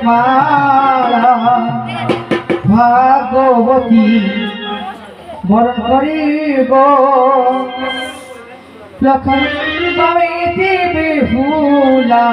মালা ভাগবতী বরণ করিব লক্ষণ পাইতে বেহুলা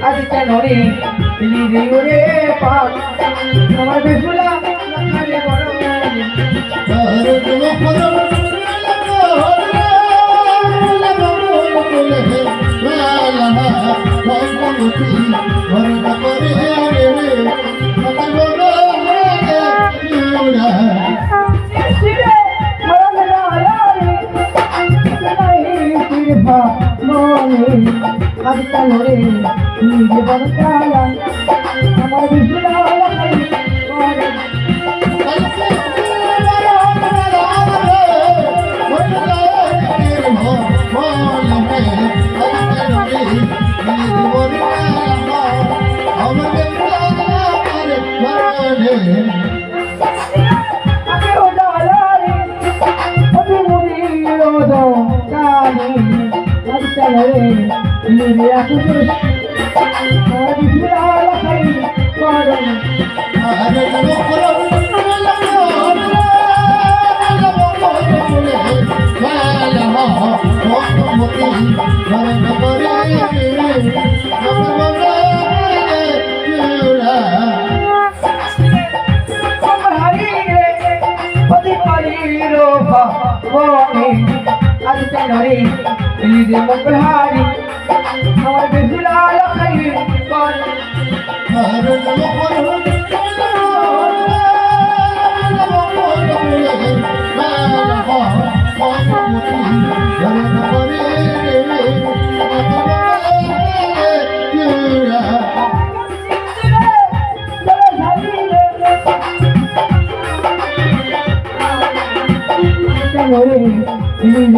আজ কেন রে লিরে পাক আমার বেহুলা খালে বড় আজ কেন রে লিরে বড় কালা আমার বেহুলা মঙ্গলহারি আমার বেহুলা লখাই কর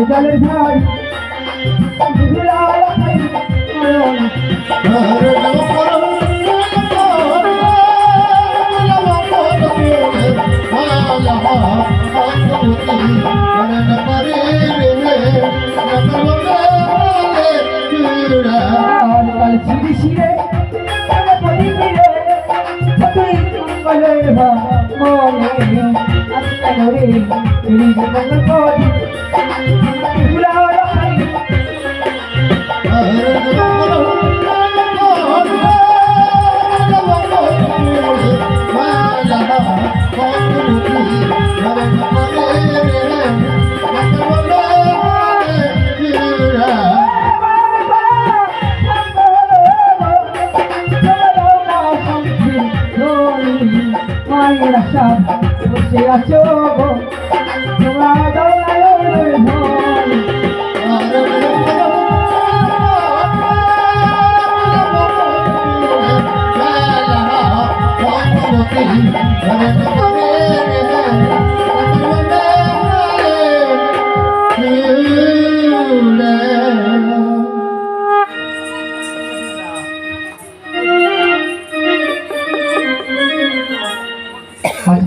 জলের ঝাড়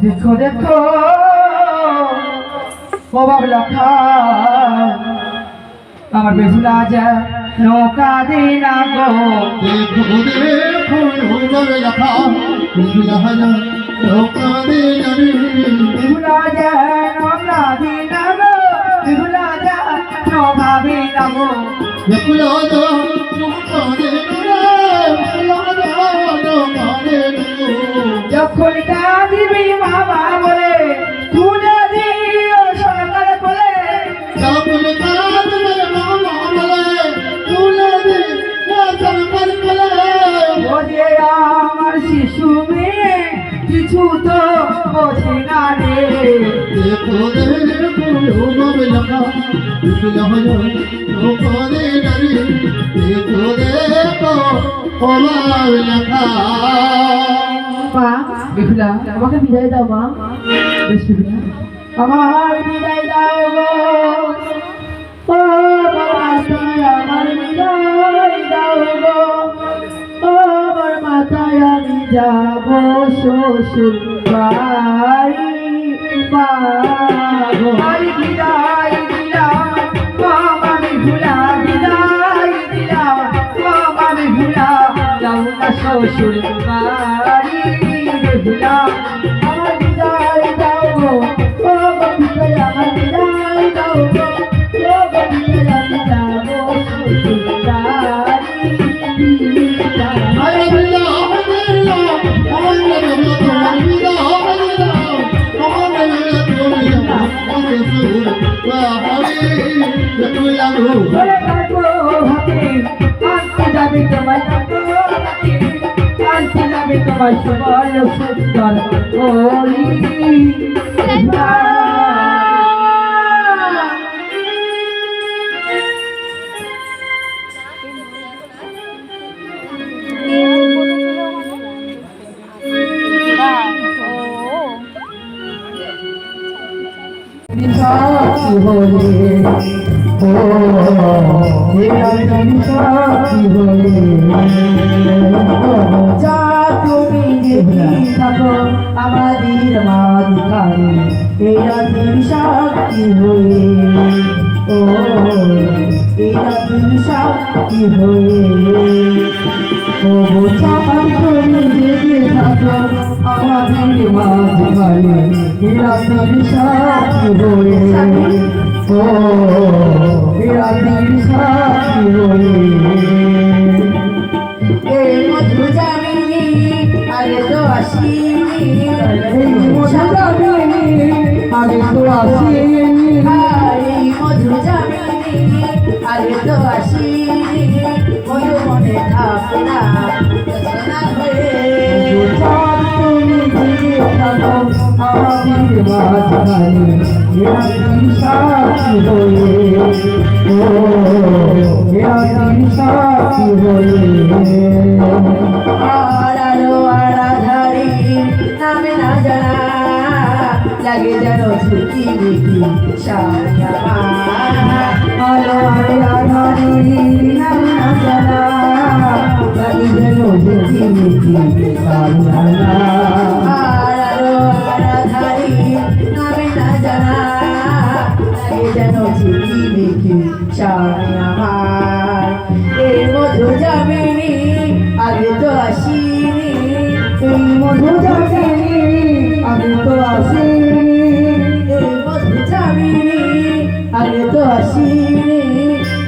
দেখো দেখো অভাব লেখা আমার বেহুলা যা নৌকা দিনা গো দেখো দেখো অভাব লেখা নৌকা দিনা বেহুলা যা নৌকা দিনা গো বেহুলা যা নৌকা দিনা গো বেহুলা যা নৌকা দিনা যখন কাঁদিবি বাবা বলে তুলে দিও সরকার বলে যখন কাঁদবে কিছু তো বোঝে না রে দেখো দেখো বাবা লাগা বিহুলা হলো করে নারী দেখো দেখো বাবা লাগা মা বিহুলা আমাকে বিদায় দাও মা বেশ বিহুলা আমার বিদায় দাও গো ও মাতায় আমার বিদায় দাও গো ও আমার মাতায় আমি যাব শ্বশুর বাড়ি মা গো আমি বিদায় দিলাম মামা বিহুলা বিদায় দিলাম মামা বিহুলা যাও না শ্বশুর বাড়ি বিহুলা আমার বিদায় দাও গো ও বিহুলা আমার বিদায় দাও গো ও বিহুলা আমি যাব শ্বশুর বাড়ি বিহুলা আরে বিলা বিলা আমার বিলা তোমার বিলা বিলা আমার বিলা তোমার আমার সুর বাহারি দেখো লাগো ওরে কাকো হাতে আনতে যাবে তোমায় কাকো হাতে আনতে যাবে তোমায় সবাই সুন্দর ওলি সাথী হয়ে ও মেরা সাথী হয়ে যা তুমি দেখি থাকো আমাদের মাঝখানে এরা তুমি সাথী হয়ে ও এরা তুমি সাথী হয়ে ও চাপাই তুমি দেখে থাকো আমাদের মাঝখানে এরা তুমি সাথী হয়ে ও এরা তুমি সাথী হয়ে এই মধু জামিনী আগে তো আসিনি এই মধু জামিনী আগে তো আসিনি এই মধু জামিনী আগে তো আসিনি মধু মনে থাকে না রচনা হয়ে তুমি দিকে থাকো আমাদের মাঝখানে এরা তুমি সাথী হয়ে ও এরা তুমি সাথী হয়ে আড়ালো আড়াধারি নামে না জানা লাগে যেন ঝুঁকি দেখি সারা আলো আড়াধারি নামে না জানা লাগে যেন ঝুঁকি দেখি সারা আড়ালো আড়াধারি নামে না জানা লাগে যেন ঝুঁকি দেখি সারা এই মধু যাবেনি আগে তো আসিনি এই মধু যাবেনি আগে তো আসিনি এই মধু যাবেনি আগে তো আসিনি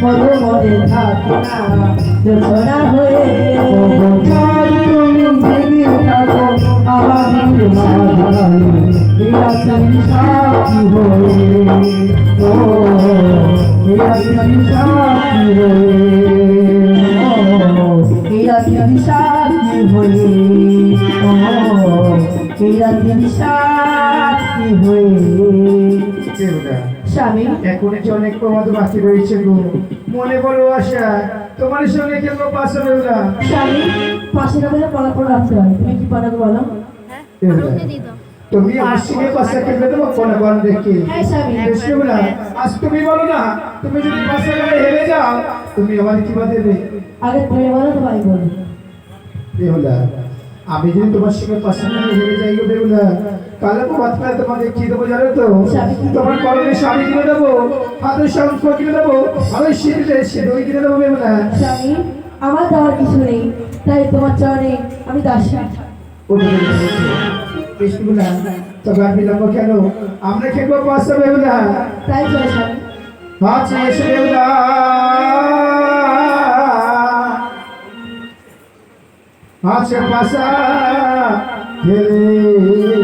মধু মনে থাকে না যোজনা হয়ে তুমি জেগে থাকো আমাদের মাঝখানে এরা তুমি সাথী হয়ে ও এরা তুমি সাথী হয়ে এরা তুমি সাথী হয়ে ও এরা তুমি সাথী হয়ে স্বামী এখন যে অনেক প্রমাদ বাকি রয়েছে গো মনে বড় আশা তোমার সঙ্গে কেমন পাশে বেউলা স্বামী পাশে গেলে পড়াপড় রাখতে হয় তুমি কি পাঠাবো বলো তুমি আমার সঙ্গে পাশে কেমনে দেবো কোন কোন দেখি হ্যাঁ স্বামী বেউলা আজ তুমি বলো না তুমি যদি পাশে গেলে হেরে যাও তুমি আমার কি দেবে আগে তুমি বলো তো ভাই বলো বেউলা আমি যদি তোমার সঙ্গে পাশে গেলে হেরে যাই গো বেউলা কালে বাদ করে তোমাকে কি দেবো জানো তো তোমার করণে শাড়ি কিনে দেবো হাতের শঙ্খ কিনে দেবো আমি শীতে সে দই কিনে দেবো বেউলা স্বামী আমার দেওয়ার কিছু নেই তাই তোমার চরণে আমি দাসী বেশিগুলা তবে আর বিলম্ব কেন আমরা খেলবো পাঁচটা বেউলা তাই চলো স্বামী আছে এসে বেউলা আছে পাশা খেলে